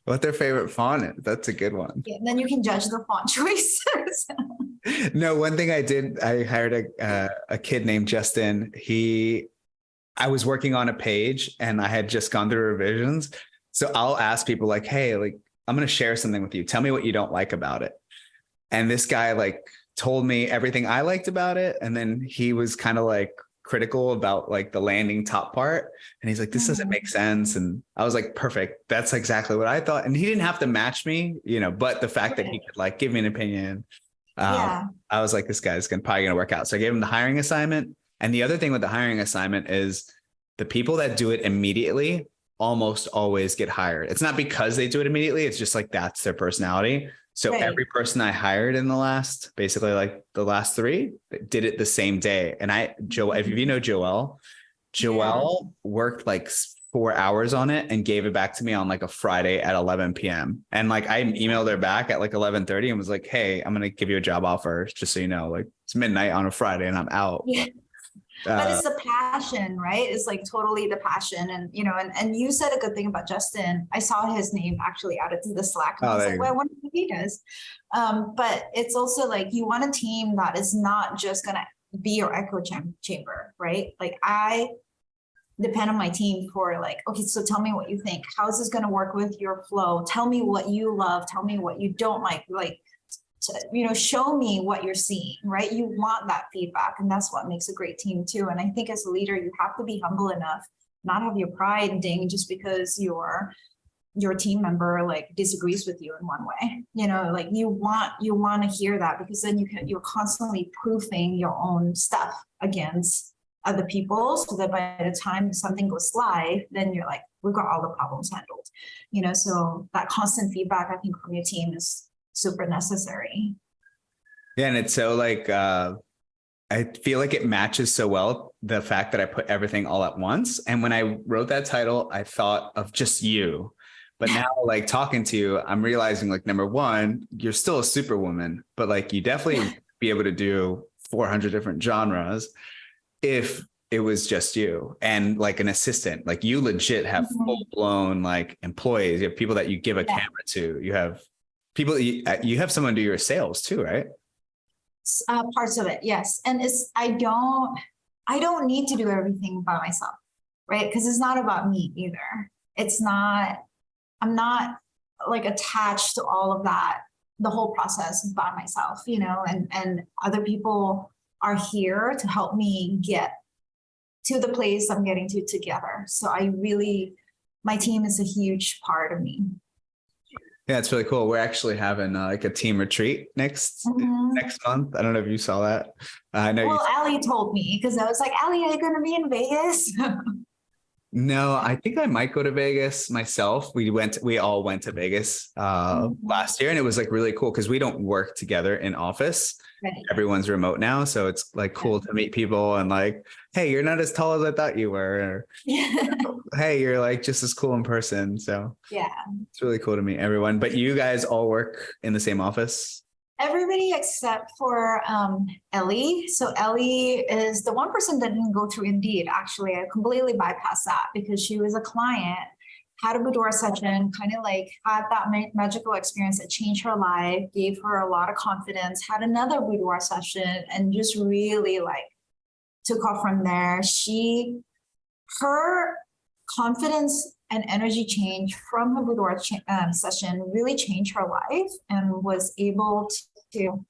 What their favorite font is. That's a good one. Yeah, and then you can judge the font choices. No, one thing I did, I hired a kid named Justin. I was working on a page and I had just gone through revisions. So I'll ask people like, hey, like, I'm going to share something with you. Tell me what you don't like about it. And this guy like told me everything I liked about it. And then he was kind of like critical about like the landing top part. And he's like, this doesn't make sense. And I was like, perfect. That's exactly what I thought. And he didn't have to match me, but the fact that he could like give me an opinion, I was like, this guy's probably going to work out. So I gave him the hiring assignment. And the other thing with the hiring assignment is the people that do it immediately almost always get hired. It's not because they do it immediately. It's just like, that's their personality. So every person I hired in the last 3 did it the same day. And if you know Joelle worked like 4 hours on it and gave it back to me on like a Friday at 11 p.m. And like I emailed her back at like 11:30 and was like, hey, I'm going to give you a job offer just so you know, like it's midnight on a Friday and I'm out. Yeah. But it's the passion, right? It's like totally the passion. And, you know, and you said a good thing about Justin. I saw his name actually added to the Slack. And I was like, well, I wonder what he does. But it's also like, you want a team that is not just going to be your echo chamber, right? Like I depend on my team for like, okay, so tell me what you think. How is this going to work with your flow? Tell me what you love. Tell me what you don't like, you know, show me what you're seeing, right? You want that feedback, and that's what makes a great team too. And I think as a leader, you have to be humble enough, not have your pride ding just because your team member like disagrees with you in one way. You know, like you want to hear that, because then you're constantly proofing your own stuff against other people, so that by the time something goes live, then you're like, we've got all the problems handled. You know, so that constant feedback, I think, from your team is super necessary. Yeah. And it's so like, I feel like it matches so well, the fact that I put everything all at once. And when I wrote that title, I thought of just you. But now, like talking to you, I'm realizing like, number one, you're still a superwoman, but like you definitely be able to do 400 different genres if it was just you and like an assistant. Like you legit have full blown like employees. You have people that you give a camera to. You have people, you have someone do your sales too, right? Parts of it, yes. And I don't need to do everything by myself, right? Because it's not about me either. I'm not like attached to all of that, the whole process by myself, you know, and other people are here to help me get to the place I'm getting to together. So my team is a huge part of me. Yeah, it's really cool. We're actually having like a team retreat next month. I don't know if you saw that. I know. Well, Allie told me, because I was like, Allie, are you going to be in Vegas? No, I think I might go to Vegas myself. We all went to Vegas last year, and it was like really cool because we don't work together in office. Right. Everyone's remote now. So it's like cool to meet people and like, hey, you're not as tall as I thought you were. Or, hey, you're like just as cool in person. So yeah, it's really cool to meet everyone. But you guys all work in the same office? Everybody except for Ellie. So Ellie is the one person that didn't go through Indeed. Actually, I completely bypassed that because she was a client, had a boudoir session, kind of like had that magical experience that changed her life, gave her a lot of confidence, had another boudoir session, and just really like took off from there. Her confidence and energy change from her boudoir session really changed her life, and was able to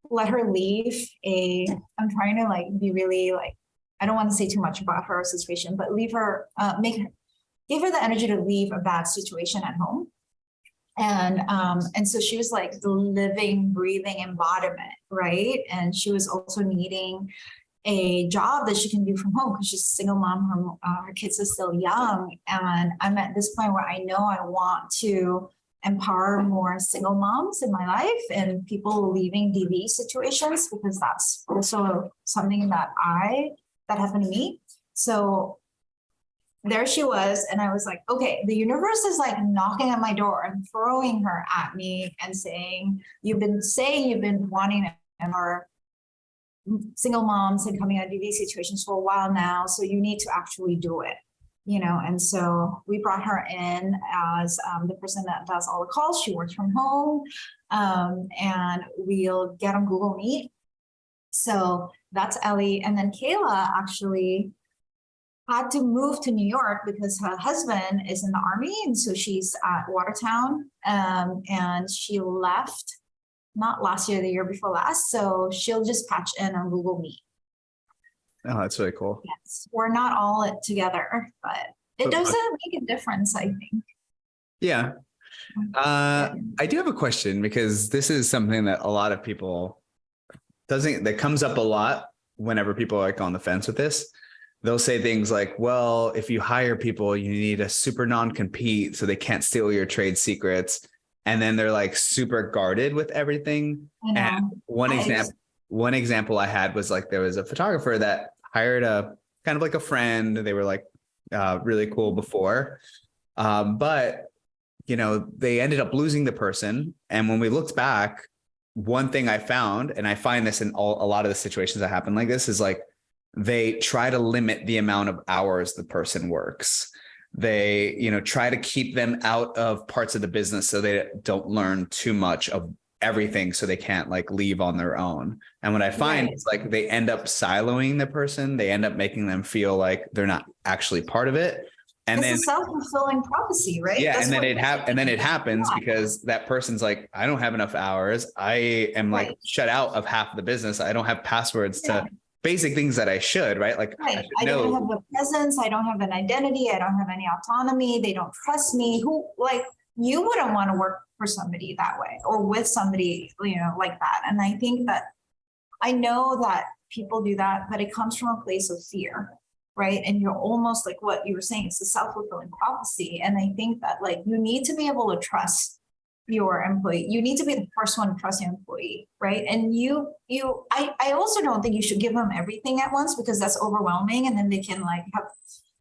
let her leave I'm trying to like be really like, I don't want to say too much about her situation, but leave her, give her the energy to leave a bad situation at home. And so she was like the living, breathing embodiment, right? And she was also needing a job that she can do from home because she's a single mom. Her kids are still young. And I'm at this point where I know I want to empower more single moms in my life and people leaving DV situations, because that's also something that happened to me. So there she was. And I was like, okay, the universe is like knocking at my door and throwing her at me and saying you've been wanting more single moms and coming out of DV situations for a while now. So you need to actually do it, you know? And so we brought her in as the person that does all the calls. She works from home, and we'll get on Google Meet. So that's Ellie. And then Kayla actually had to move to New York because her husband is in the Army. And so she's at Watertown, and she left not last year, the year before last. So she'll just patch in on Google Meet. Oh, that's really cool. Yes, we're not all together, but it doesn't make a difference, I think. Yeah. I do have a question, because this is something that a lot of people that comes up a lot whenever people are like on the fence with this. They'll say things like, well, if you hire people, you need a super non-compete so they can't steal your trade secrets. And then they're like super guarded with everything. And one example I had was like, there was a photographer that hired a kind of like a friend. They were like really cool before. But, they ended up losing the person. And when we looked back, one thing I found, and I find this in a lot of the situations that happen like this, is like they try to limit the amount of hours the person works. They, try to keep them out of parts of the business so they don't learn too much of everything, so they can't like leave on their own. And what I find is like they end up siloing the person. They end up making them feel like they're not actually part of it. And it's then a self-fulfilling prophecy, right? yeah, That's and then what it happens because that person's like, I don't have enough hours. I am like shut out of half of the business. I don't have passwords to basic things that I should, right? Like right. I don't have a presence. I don't have an identity. I don't have any autonomy. They don't trust me. Who, like, you wouldn't want to work for somebody that way or with somebody, like that. And I think that I know that people do that, but it comes from a place of fear, right? And you're almost like what you were saying, it's a self-fulfilling prophecy. And I think that like you need to be able to trust your employee. You need to be the first one to trust your employee, right? And I also don't think you should give them everything at once, because that's overwhelming, and then they can like have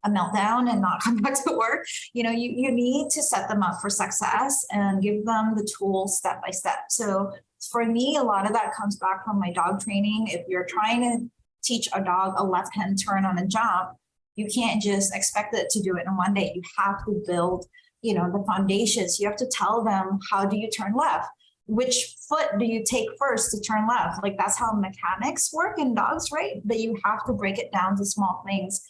a meltdown and not come back to work. You need to set them up for success and give them the tools step by step. So for me, a lot of that comes back from my dog training. If you're trying to teach a dog a left-hand turn on a jump, you can't just expect it to do it in one day. You have to build the foundations. You have to tell them, how do you turn left? Which foot do you take first to turn left? Like that's how mechanics work in dogs, right? But you have to break it down to small things,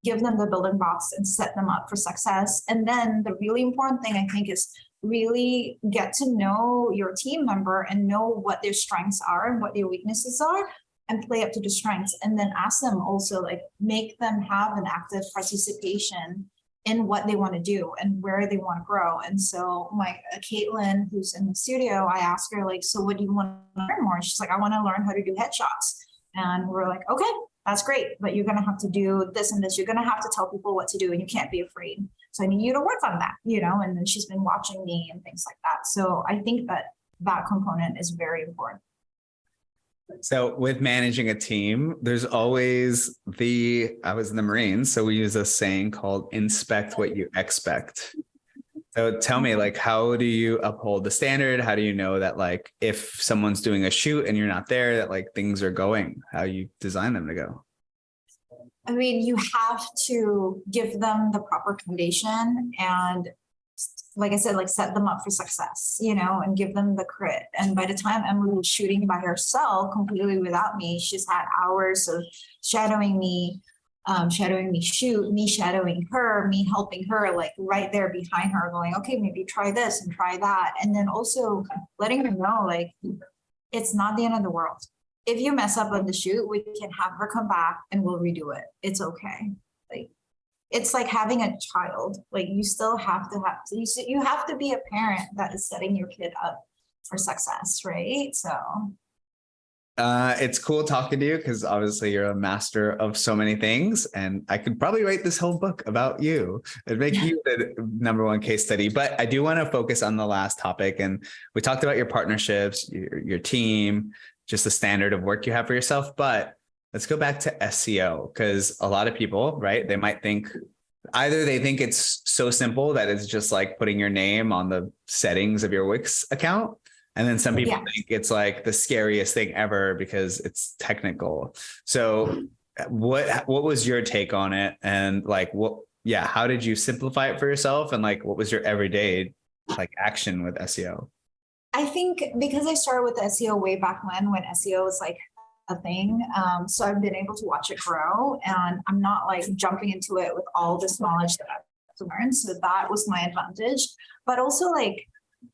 give them the building blocks and set them up for success. And then the really important thing I think is really get to know your team member and know what their strengths are and what their weaknesses are, and play up to the strengths. And then ask them also, like, make them have an active participation in what they want to do and where they want to grow. And so my Caitlin, who's in the studio, I asked her, like, so what do you want to learn more? And she's like, I want to learn how to do headshots. And we're like, okay, that's great, but you're going to have to do this and this. You're going to have to tell people what to do, and you can't be afraid. So I need you to work on that, and then she's been watching me and things like that. So I think that component is very important. So with managing a team, there's always I was in the Marines, so we use a saying called inspect what you expect. So tell me, like, how do you uphold the standard? How do you know that, like, if someone's doing a shoot and you're not there, that like things are going how you design them to go? I mean, you have to give them the proper foundation and, like I said, like set them up for success, and give them the crit. And by the time Emily was shooting by herself, completely without me, she's had hours of shadowing me shoot, me shadowing her, me helping her, like right there behind her, going, okay, maybe try this and try that. And then also letting her know, like, it's not the end of the world. If you mess up on the shoot, we can have her come back and we'll redo it. It's okay. Like, it's like having a child. Like, you still have to you have to be a parent that is setting your kid up for success, right? So it's cool talking to you, because obviously you're a master of so many things, and I could probably write this whole book about you. It'd make you the number one case study. But I do want to focus on the last topic, and we talked about your partnerships, your team, just the standard of work you have for yourself. But let's go back to SEO, because a lot of people, right, they might think either they think it's so simple that it's just like putting your name on the settings of your Wix account. And then some people think it's like the scariest thing ever because it's technical. So what was your take on it? And like, how did you simplify it for yourself? And like, what was your everyday like action with SEO? I think because I started with SEO way back when SEO was like a thing. So I've been able to watch it grow, and I'm not like jumping into it with all this knowledge that I've learned. So that was my advantage. But also, like,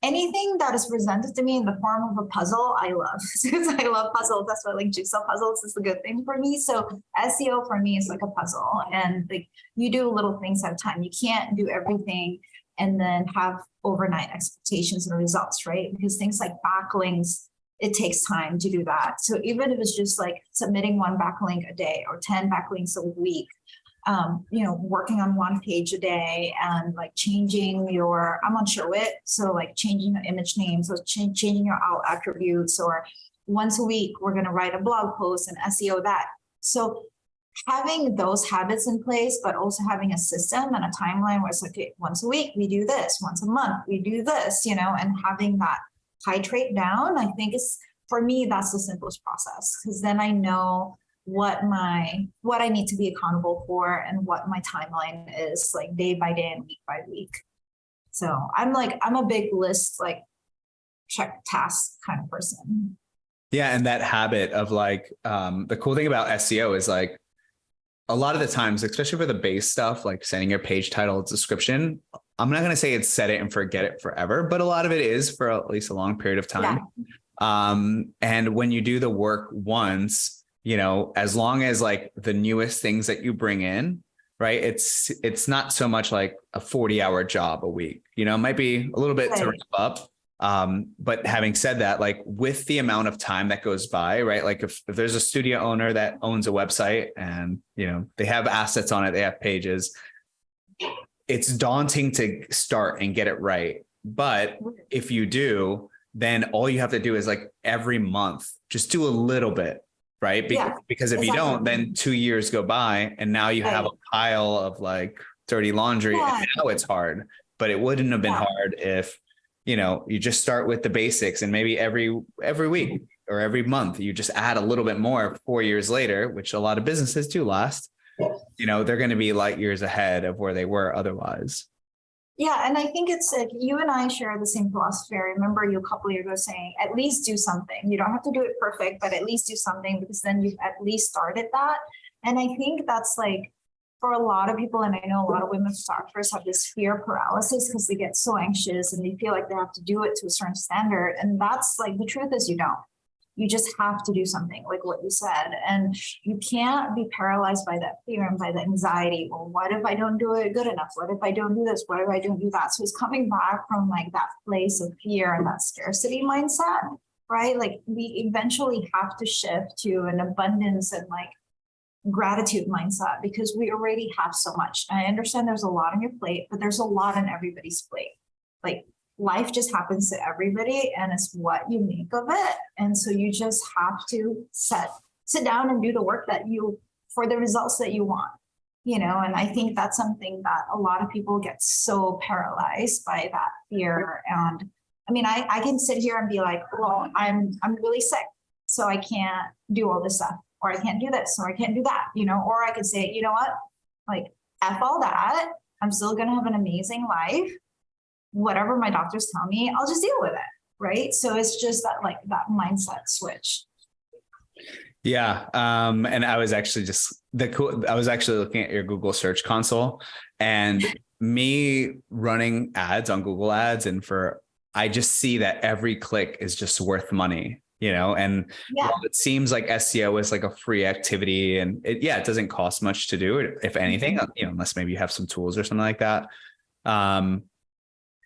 anything that is presented to me in the form of a puzzle, I love. Since I love puzzles, that's why like jigsaw puzzles is a good thing for me. So SEO for me is like a puzzle, and like you do little things at a time. You can't do everything and then have overnight expectations and results, right? Because things like backlinks, it takes time to do that. So even if it's just like submitting one backlink a day or 10 backlinks a week, working on one page a day and like changing I'm on Showit. So like changing your image names, or changing your alt attributes, or once a week, we're going to write a blog post and SEO that. So having those habits in place, but also having a system and a timeline where it's like, okay, once a week we do this, once a month we do this, and having that titrate down, I think is, for me, that's the simplest process, because then I know what I need to be accountable for and what my timeline is, like day by day and week by week. So I'm a big list, like check task kind of person. Yeah. And that habit of like, the cool thing about SEO is like, a lot of the times, especially for the base stuff, like setting your page title, description, I'm not going to say it's set it and forget it forever, but a lot of it is for at least a long period of time. Yeah. And when you do the work once, as long as like the newest things that you bring in, right, it's not so much like a 40-hour job a week, it might be a little bit to ramp up. But having said that, like with the amount of time that goes by, right? Like if there's a studio owner that owns a website and, they have assets on it, they have pages, it's daunting to start and get it right. But if you do, then all you have to do is like every month, just do a little bit, right? Because if you don't, then 2 years go by and now you have a pile of like dirty laundry. And now it's hard, but it wouldn't have been hard if, you just start with the basics, and maybe every week or every month, you just add a little bit more 4 years later, which a lot of businesses do last, they're going to be light years ahead of where they were otherwise. Yeah. And I think it's like you and I share the same philosophy. I remember you a couple of years ago saying, at least do something. You don't have to do it perfect, but at least do something, because then you've at least started that. And I think that's like, for a lot of people, and I know a lot of women photographers have this fear paralysis because they get so anxious and they feel like they have to do it to a certain standard. And that's like, the truth is you don't. You just have to do something, like what you said. And you can't be paralyzed by that fear and by the anxiety. Well, what if I don't do it good enough? What if I don't do this? What if I don't do that? So it's coming back from like that place of fear and that scarcity mindset, right? Like we eventually have to shift to an abundance and like gratitude mindset, because we already have so much. I understand there's a lot on your plate, but there's a lot on everybody's plate. Like life just happens to everybody, and it's what you make of it. And so you just have to sit down and do the work for the results that you want, and I think that's something that a lot of people get so paralyzed by, that fear. And I mean, I can sit here and be like, well, I'm really sick, so I can't do all this stuff. Or I can't do this, or I can't do that, or I could say, you know what, like, F all that. I'm still going to have an amazing life. Whatever my doctors tell me, I'll just deal with it. Right. So it's just that, like, that mindset switch. Yeah. And I was actually looking at your Google Search Console, and me running ads on Google Ads. And I just see that every click is just worth money. And while it seems like SEO is like a free activity, and it doesn't cost much to do it, if anything, unless maybe you have some tools or something like that.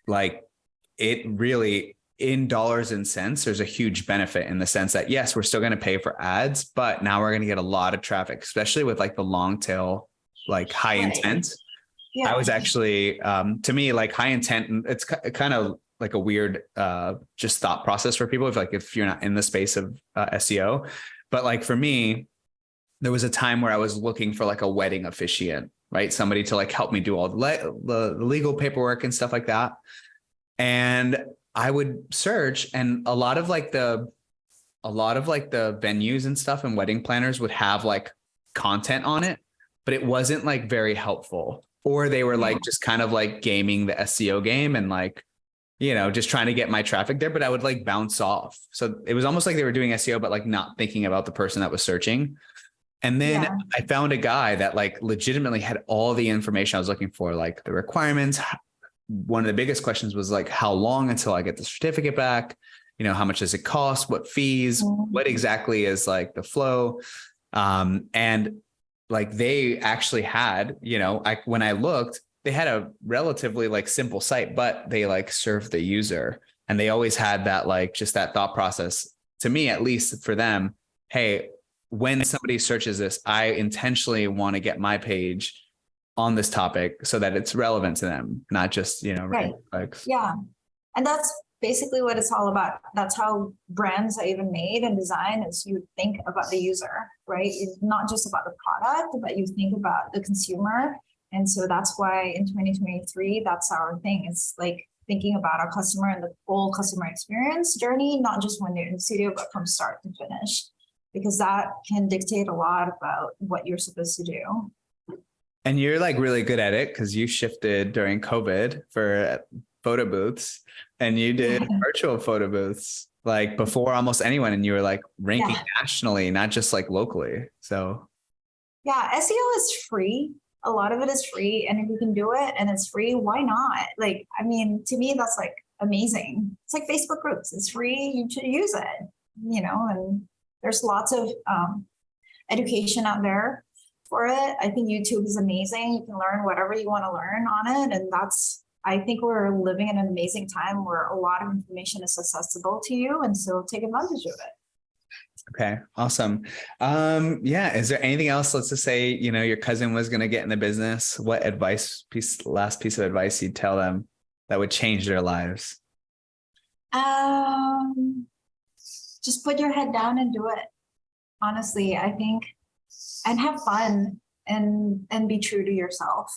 Like it really, in dollars and cents, there's a huge benefit in the sense that, yes, we're still going to pay for ads, but now we're going to get a lot of traffic, especially with like the long tail, like high intent. Yeah. I was actually, to me, like high intent, it's kind of like a weird just thought process for people if you're not in the space of SEO. But like for me, there was a time where I was looking for like a wedding officiant, right? Somebody to like help me do all the legal paperwork and stuff like that. And I would search, and a lot of like the venues and stuff and wedding planners would have like content on it, but it wasn't like very helpful, or they were like just kind of like gaming the SEO game and like, just trying to get my traffic there, but I would like bounce off. So it was almost like they were doing SEO, but like not thinking about the person that was searching. And then I found a guy that like legitimately had all the information I was looking for, like the requirements. One of the biggest questions was like, how long until I get the certificate back? How much does it cost? What fees? What exactly is like the flow? And like they actually had, when I looked, they had a relatively like simple site, but they like served the user, and they always had that, like, just that thought process, to me, at least for them. Hey, when somebody searches this, I intentionally want to get my page on this topic so that it's relevant to them, not just, right. Clicks. Yeah. And that's basically what it's all about. That's how brands are even made and designed, is you think about the user, right? It's not just about the product, but you think about the consumer. And so that's why in 2023, that's our thing. It's like thinking about our customer and the full customer experience journey, not just when you're in the studio, but from start to finish, because that can dictate a lot about what you're supposed to do. And you're like really good at it because you shifted during COVID for photo booths, and you did virtual photo booths like before almost anyone. And you were like ranking nationally, not just like locally. So yeah, SEO is free. A lot of it is free. And if you can do it and it's free, why not? Like, I mean, to me, that's like amazing. It's like Facebook groups. It's free. You should use it, you know, and there's lots of education out there for it. I think YouTube is amazing. You can learn whatever you want to learn on it. And I think we're living in an amazing time where a lot of information is accessible to you. And so take advantage of it. okay, awesome. Yeah. Is there anything else? Let's just say, you know, your cousin was going to get in the business. What last piece of advice you'd tell them that would change their lives? Just put your head down and do it. Honestly, I think, and have fun and be true to yourself.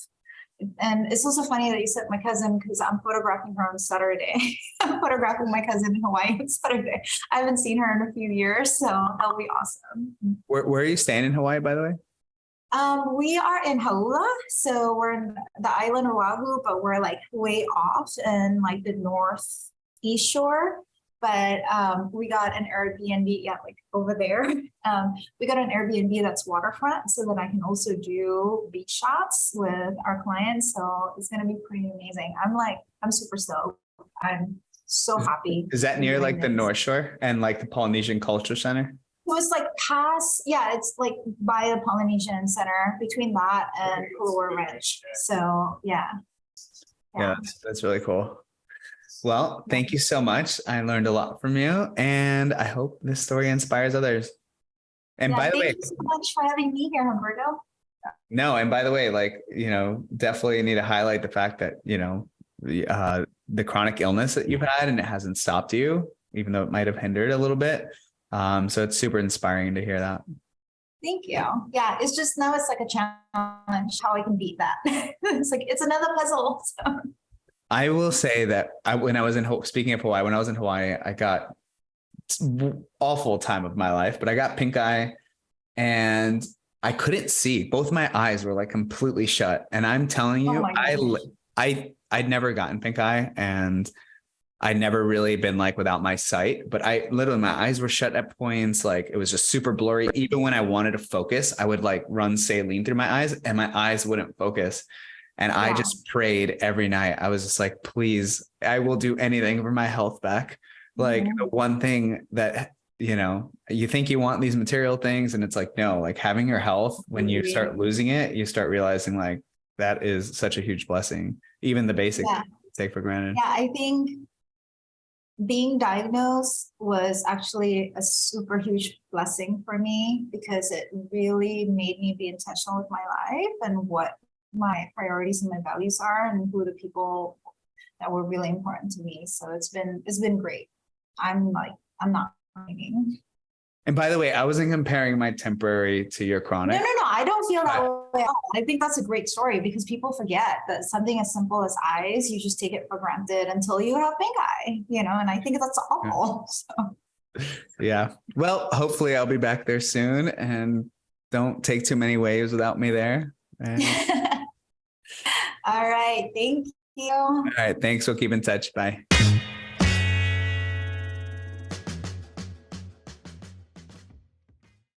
And it's also funny that you said my cousin, because I'm photographing her on Saturday. I'm photographing my cousin in Hawaii on Saturday. I haven't seen her in a few years, so that'll be awesome. Where are you staying in Hawaii, by the way? We are in Haula, so we're in the island of Oahu, but we're like way off in like the northeast shore. But we got an Airbnb, like over there. We got an Airbnb that's waterfront, so that I can also do beach shots with our clients. So it's gonna be pretty amazing. I'm super stoked. I'm so happy. Is that near like the North Shore and like the Polynesian Culture Center? So it's like it's like by the Polynesian Center, between that and Kulua Ridge. So yeah. Yeah, that's really cool. Well, thank you so much. I learned a lot from you, and I hope this story inspires others. And by the way, thank you so much for having me here, Humberto. No, and by the way, like, you know, definitely need to highlight the fact that, you know, the chronic illness that you've had and it hasn't stopped you, even though it might have hindered a little bit. So it's super inspiring to hear that. Thank you. Yeah, it's just now it's like a challenge how I can beat that. It's like it's another puzzle. So. I will say that speaking of Hawaii, when I was in Hawaii, I got awful time of my life, but I got pink eye and I couldn't see. Both my eyes were like completely shut. And I'm telling you, I'd never gotten pink eye and I'd never really been like without my sight, but my eyes were shut at points. Like it was just super blurry. Even when I wanted to focus, I would like run saline through my eyes and my eyes wouldn't focus. And I just prayed every night. I was just like, please, I will do anything for my health back. Like the one thing that, you know, you think you want these material things and it's like, no, like having your health, when you start losing it, you start realizing like that is such a huge blessing. Even the basic things you take for granted. Yeah, I think being diagnosed was actually a super huge blessing for me because it really made me be intentional with my life and what my priorities and my values are and who the people that were really important to me. So it's been great. I'm not complaining. And by the way, I wasn't comparing my temporary to your chronic. No, I don't feel that way at all. I think that's a great story because people forget that something as simple as eyes, you just take it for granted until you have pink eye, you know, and I think that's awful. So. Yeah. Well, hopefully I'll be back there soon and don't take too many waves without me there. All right. Thank you. All right. Thanks. We'll keep in touch. Bye.